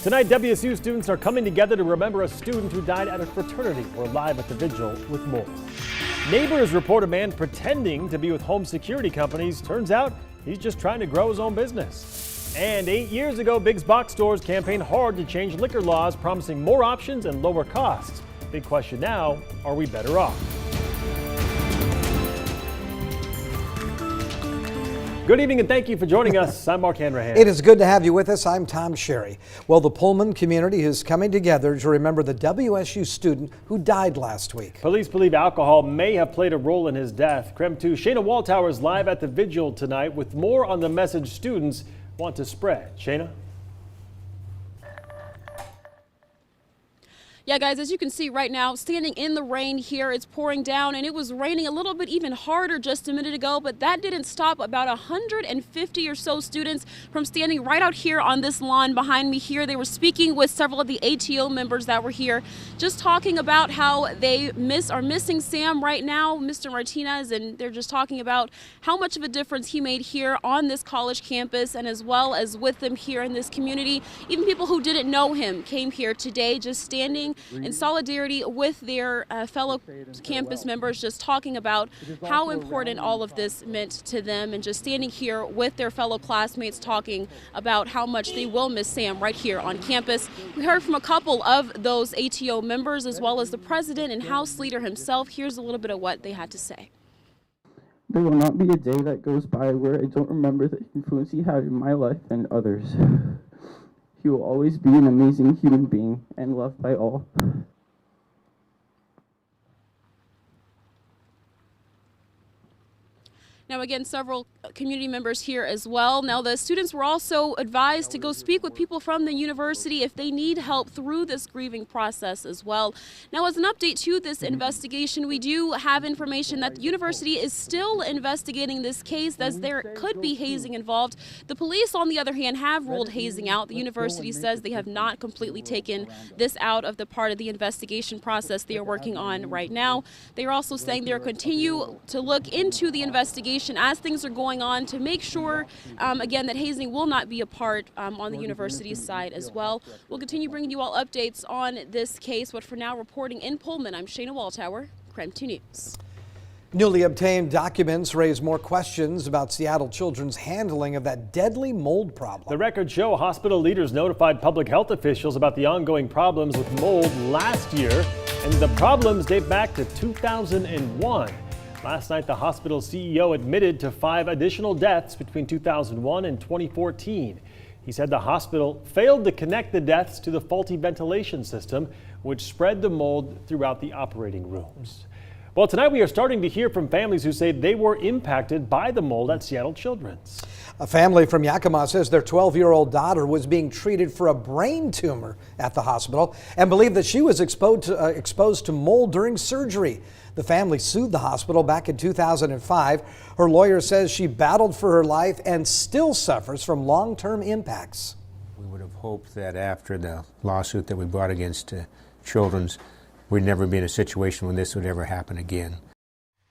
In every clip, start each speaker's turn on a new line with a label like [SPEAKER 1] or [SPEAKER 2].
[SPEAKER 1] Tonight, WSU students are coming together to remember a student who died at a fraternity. We're live at the Vigil with more. Neighbors report a man pretending to be with home security companies. Turns out he's just trying to grow his own business. And 8 years ago, Big's Box Stores campaigned hard to change liquor laws, promising more options and lower costs. Big question now, are we better off? Good evening and thank you for joining us. I'm Mark Hanrahan.
[SPEAKER 2] It is good to have you with us. I'm Tom Sherry. Well, the Pullman community is coming together to remember the WSU student who died last week.
[SPEAKER 1] Police believe alcohol may have played a role in his death. KREM 2 Shayna Waltauer is live at the Vigil tonight with more on the message students want to spread. Shayna?
[SPEAKER 3] Yeah, guys, as you can see right now, standing in the rain here, it's pouring down, and it was raining a little bit even harder just a minute ago, but that didn't stop about 150 or so students from standing right out here on this lawn behind me here. They were speaking with several of the ATO members that were here, just talking about how they are missing Sam right now, Mr. Martinez, and they're just talking about how much of a difference he made here on this college campus and as well as with them here in this community. Even people who didn't know him came here today just standing in solidarity with their fellow campus members, just talking about how important all of this meant to them and just standing here with their fellow classmates talking about how much they will miss Sam right here on campus. We heard from a couple of those ATO members as well as the president and House Leader himself. Here's a little bit of what they had to say.
[SPEAKER 4] There will not be a day that goes by where I don't remember the influence he had in my life and others. He will always be an amazing human being and loved by all.
[SPEAKER 3] Now, again, several community members here as well. Now, the students were also advised to go speak with people from the university if they need help through this grieving process as well. Now, as an update to this investigation, we do have information that the university is still investigating this case as there could be hazing involved. The police, on the other hand, have ruled hazing out. The university says they have not completely taken this out of the part of the investigation process they are working on right now. They are also saying they'll continue to look into the investigation as things are going on to make sure, again, that hazing will not be a part on the university's side as well. We'll continue bringing you all updates on this case, but for now, reporting in Pullman, I'm Shayna Waltauer, KREM 2 News.
[SPEAKER 2] Newly obtained documents raise more questions about Seattle children's handling of that deadly mold problem.
[SPEAKER 1] The records show hospital leaders notified public health officials about the ongoing problems with mold last year, and the problems date back to 2001. Last night, the hospital CEO admitted to 5 additional deaths between 2001 and 2014. He said the hospital failed to connect the deaths to the faulty ventilation system, which spread the mold throughout the operating rooms. Well, tonight we are starting to hear from families who say they were impacted by the mold at Seattle Children's.
[SPEAKER 2] A family from Yakima says their 12-year-old daughter was being treated for a brain tumor at the hospital and believed that she was exposed to mold during surgery. The family sued the hospital back in 2005. Her lawyer says she battled for her life and still suffers from long-term impacts.
[SPEAKER 5] We would have hoped that after the lawsuit that we brought against Children's, we'd never be in a situation when this would ever happen again.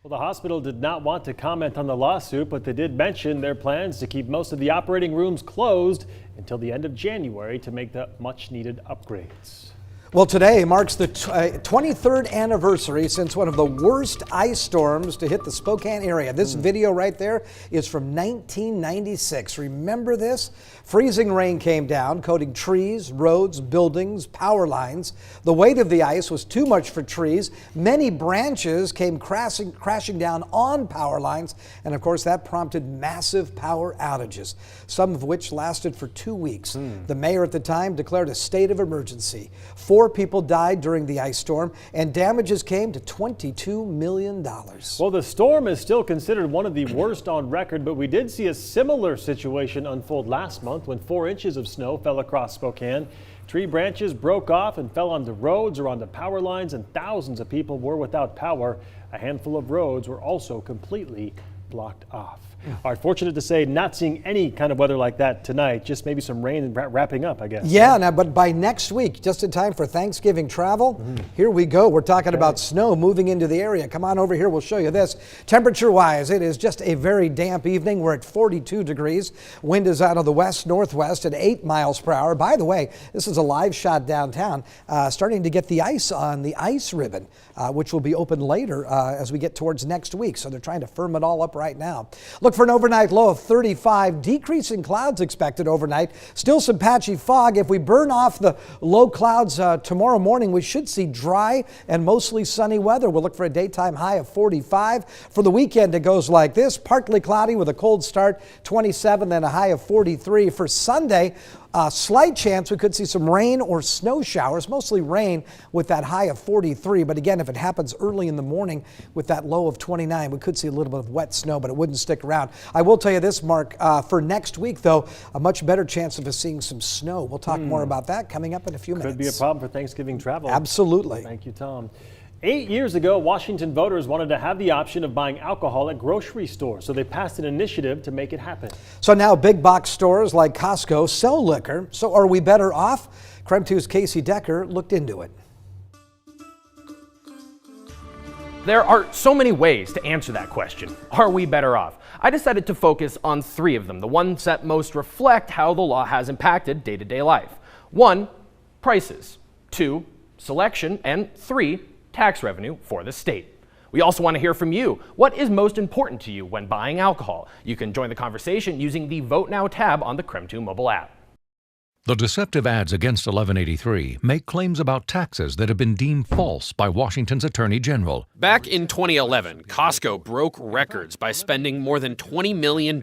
[SPEAKER 1] Well, the hospital did not want to comment on the lawsuit, but they did mention their plans to keep most of the operating rooms closed until the end of January to make the much-needed upgrades.
[SPEAKER 2] Well, today marks the 23rd anniversary since one of the worst ice storms to hit the Spokane area. This video right there is from 1996. Remember this? Freezing rain came down, coating trees, roads, buildings, power lines. The weight of the ice was too much for trees. Many branches came crashing down on power lines, and of course that prompted massive power outages, some of which lasted for 2 weeks. The mayor at the time declared a state of emergency. 4 people died during the ice storm, and damages came to $22 million.
[SPEAKER 1] Well, the storm is still considered one of the worst on record, but we did see a similar situation unfold last month when 4 inches of snow fell across Spokane. Tree branches broke off and fell onto roads or onto power lines, and thousands of people were without power. A handful of roads were also completely blocked off. All right, fortunate to say not seeing any kind of weather like that tonight, just maybe some rain and wrapping up, I guess.
[SPEAKER 2] Yeah, now, but by next week, just in time for Thanksgiving travel, here we go. We're talking about snow moving into the area. Come on over here, we'll show you this. Temperature-wise, it is just a very damp evening. We're at 42 degrees. Wind is out of the west-northwest at 8 miles per hour. By the way, this is a live shot downtown, starting to get the ice on the ice ribbon, which will be open later as we get towards next week. So they're trying to firm it all up right now. Look for an overnight low of 35. Decreasing clouds expected overnight. Still some patchy fog. If we burn off the low clouds tomorrow morning, we should see dry and mostly sunny weather. We'll look for a daytime high of 45. For the weekend, it goes like this. Partly cloudy with a cold start, 27, then a high of 43. For Sunday, slight chance we could see some rain or snow showers, mostly rain with that high of 43. But again, if it happens early in the morning with that low of 29, we could see a little bit of wet snow, but it wouldn't stick around. I will tell you this, Mark, for next week, though, a much better chance of us seeing some snow. We'll talk more about that coming up in a few minutes.
[SPEAKER 1] Could be a problem for Thanksgiving travel.
[SPEAKER 2] Absolutely.
[SPEAKER 1] Thank you, Tom. 8 years ago, Washington voters wanted to have the option of buying alcohol at grocery stores, so they passed an initiative to make it happen.
[SPEAKER 2] So now big box stores like Costco sell liquor. So are we better off? KREM 2's Casey Decker looked into it.
[SPEAKER 6] There are so many ways to answer that question. Are we better off? I decided to focus on 3 of them, the ones that most reflect how the law has impacted day-to-day life. 1, prices. 2, selection. And 3, tax revenue for the state. We also want to hear from you. What is most important to you when buying alcohol? You can join the conversation using the Vote Now tab on the KREM 2 mobile app.
[SPEAKER 7] The deceptive ads against 1183 make claims about taxes that have been deemed false by Washington's Attorney General.
[SPEAKER 8] Back in 2011, Costco broke records by spending more than $20 million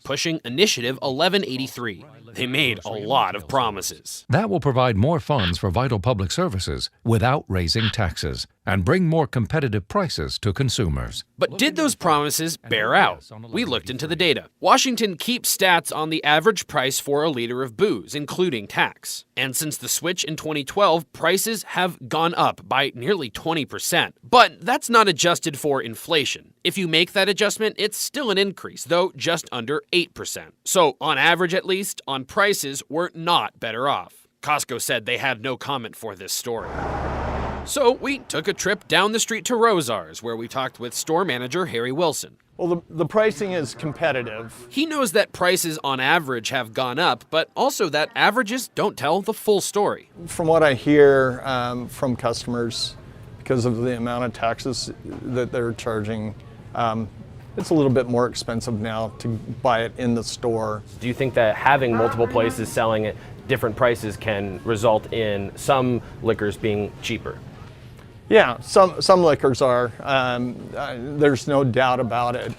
[SPEAKER 8] pushing Initiative 1183. They made a lot of promises.
[SPEAKER 7] That will provide more funds for vital public services without raising taxes and bring more competitive prices to consumers.
[SPEAKER 8] But did those promises bear out? We looked into the data. Washington keeps stats on the average price for a liter of booze, including tax. And since the switch in 2012, prices have gone up by nearly 20%. But that's not adjusted for inflation. If you make that adjustment, it's still an increase, though just under 8%. So, on average at least, on prices, we're not better off. Costco said they had no comment for this story. So we took a trip down the street to Rosar's, where we talked with store manager Harry Wilson.
[SPEAKER 9] Well, the pricing is competitive.
[SPEAKER 8] He knows that prices on average have gone up, but also that averages don't tell the full story.
[SPEAKER 9] From what I hear from customers, because of the amount of taxes that they're charging, it's a little bit more expensive now to buy it in the store.
[SPEAKER 6] Do you think that having multiple places selling at different prices can result in some liquors being cheaper?
[SPEAKER 9] Yeah, some liquors are. There's no doubt about it.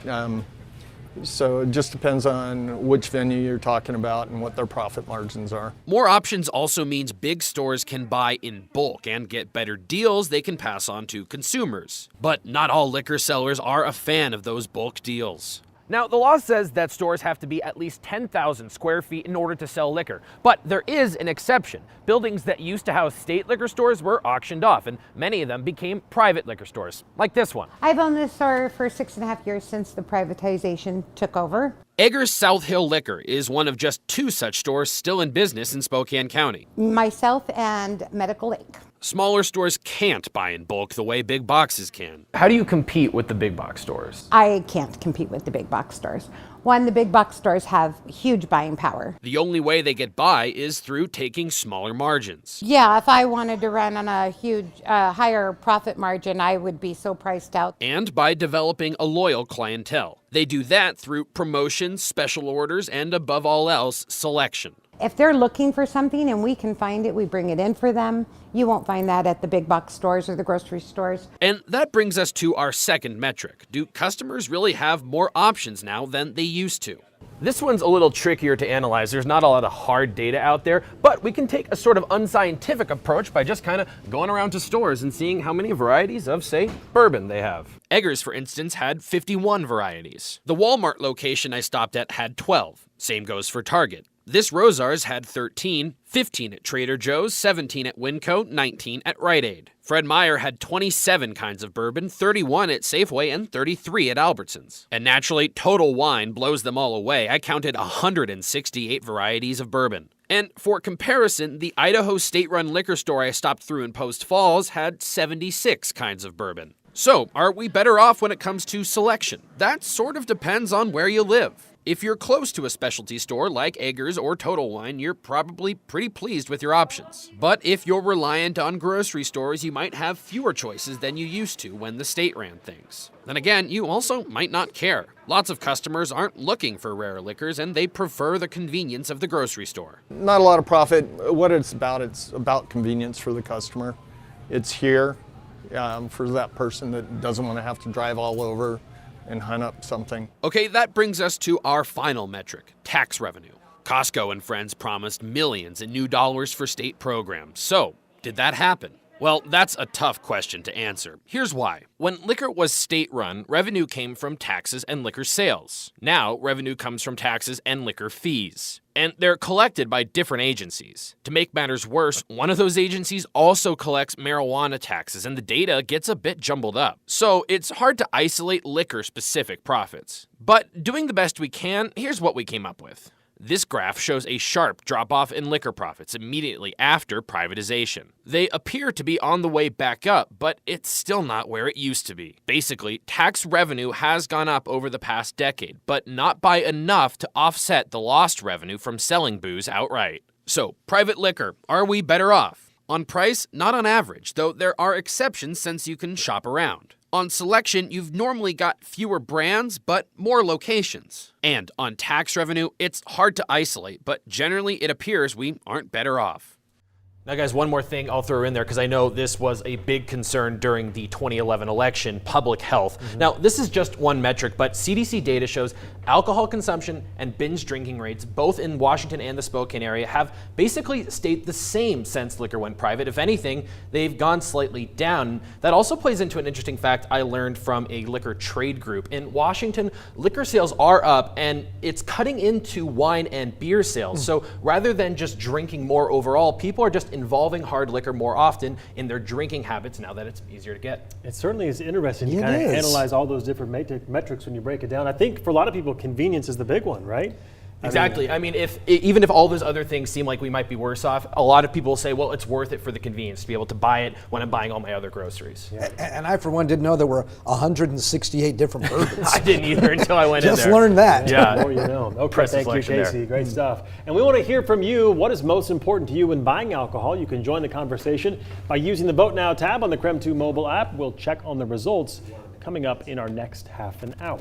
[SPEAKER 9] So it just depends on which venue you're talking about and what their profit margins are.
[SPEAKER 8] More options also means big stores can buy in bulk and get better deals they can pass on to consumers. But not all liquor sellers are a fan of those bulk deals.
[SPEAKER 6] Now, the law says that stores have to be at least 10,000 square feet in order to sell liquor. But there is an exception. Buildings that used to house state liquor stores were auctioned off, and many of them became private liquor stores, like this one.
[SPEAKER 10] I've owned this store for 6.5 years since the privatization took over.
[SPEAKER 8] Eggers South Hill Liquor is one of just 2 such stores still in business in Spokane County.
[SPEAKER 10] Myself and Medical Lake.
[SPEAKER 8] Smaller stores can't buy in bulk the way big boxes can.
[SPEAKER 6] How do you compete with the big box stores?
[SPEAKER 10] I can't compete with the big box stores. One, the big box stores have huge buying power.
[SPEAKER 8] The only way they get by is through taking smaller margins.
[SPEAKER 10] Yeah, if I wanted to run on a huge, higher profit margin, I would be so priced out.
[SPEAKER 8] And by developing a loyal clientele. They do that through promotions, special orders, and above all else, selection.
[SPEAKER 10] If they're looking for something and we can find it, we bring it in for them. You won't find that at the big box stores or the grocery stores.
[SPEAKER 8] And that brings us to our second metric. Do customers really have more options now than they used to?
[SPEAKER 6] This one's a little trickier to analyze. There's not a lot of hard data out there, but we can take a sort of unscientific approach by just kind of going around to stores and seeing how many varieties of, say, bourbon they have.
[SPEAKER 8] Eggers, for instance, had 51 varieties. The Walmart location I stopped at had 12. Same goes for Target. This Rosar's had 13, 15 at Trader Joe's, 17 at Winco, 19 at Rite Aid. Fred Meyer had 27 kinds of bourbon, 31 at Safeway, and 33 at Albertsons. And naturally, Total Wine blows them all away. I counted 168 varieties of bourbon. And for comparison, the Idaho state-run liquor store I stopped through in Post Falls had 76 kinds of bourbon. So, are we better off when it comes to selection? That sort of depends on where you live. If you're close to a specialty store like Eggers or Total Wine, you're probably pretty pleased with your options. But if you're reliant on grocery stores, you might have fewer choices than you used to when the state ran things. Then again, you also might not care. Lots of customers aren't looking for rare liquors and they prefer the convenience of the grocery store.
[SPEAKER 9] Not a lot of profit. What it's about convenience for the customer. It's here for that person that doesn't want to have to drive all over and hunt up something.
[SPEAKER 8] Okay, that brings us to our final metric, tax revenue. Costco and friends promised millions in new dollars for state programs. So, did that happen? Well, that's a tough question to answer. Here's why. When liquor was state-run, revenue came from taxes and liquor sales. Now, revenue comes from taxes and liquor fees. And they're collected by different agencies. To make matters worse, one of those agencies also collects marijuana taxes, and the data gets a bit jumbled up. So it's hard to isolate liquor-specific profits. But doing the best we can, here's what we came up with. This graph shows a sharp drop-off in liquor profits immediately after privatization. They appear to be on the way back up, but it's still not where it used to be. Basically, tax revenue has gone up over the past decade, but not by enough to offset the lost revenue from selling booze outright. So, private liquor, are we better off? On price, not on average, though there are exceptions since you can shop around. On selection, you've normally got fewer brands, but more locations. And on tax revenue, it's hard to isolate, but generally it appears we aren't better off.
[SPEAKER 6] Now, guys, one more thing I'll throw in there because I know this was a big concern during the 2011 election, public health. Now, this is just one metric, but CDC data shows alcohol consumption and binge drinking rates, both in Washington and the Spokane area, have basically stayed the same since liquor went private. If anything, they've gone slightly down. That also plays into an interesting fact I learned from a liquor trade group. In Washington, liquor sales are up, and it's cutting into wine and beer sales. So rather than just drinking more overall, people are just involving hard liquor more often in their drinking habits now that it's easier to get.
[SPEAKER 1] It certainly is interesting to kind of analyze all those different metrics when you break it down. I think for a lot of people, convenience is the big one, right?
[SPEAKER 6] Exactly. I mean, even if all those other things seem like we might be worse off, a lot of people say, well, it's worth it for the convenience to be able to buy it when I'm buying all my other groceries.
[SPEAKER 2] Yeah. And I, for one, didn't know there were 168 different bourbons.
[SPEAKER 6] I didn't either until I went in there.
[SPEAKER 2] Just learned that.
[SPEAKER 6] Yeah.
[SPEAKER 1] The more you know. Okay, thank you, Casey.
[SPEAKER 6] There.
[SPEAKER 1] Great stuff. And we want to hear from you. What is most important to you when buying alcohol? You can join the conversation by using the Vote Now tab on the KREM 2 mobile app. We'll check on the results coming up in our next half an hour.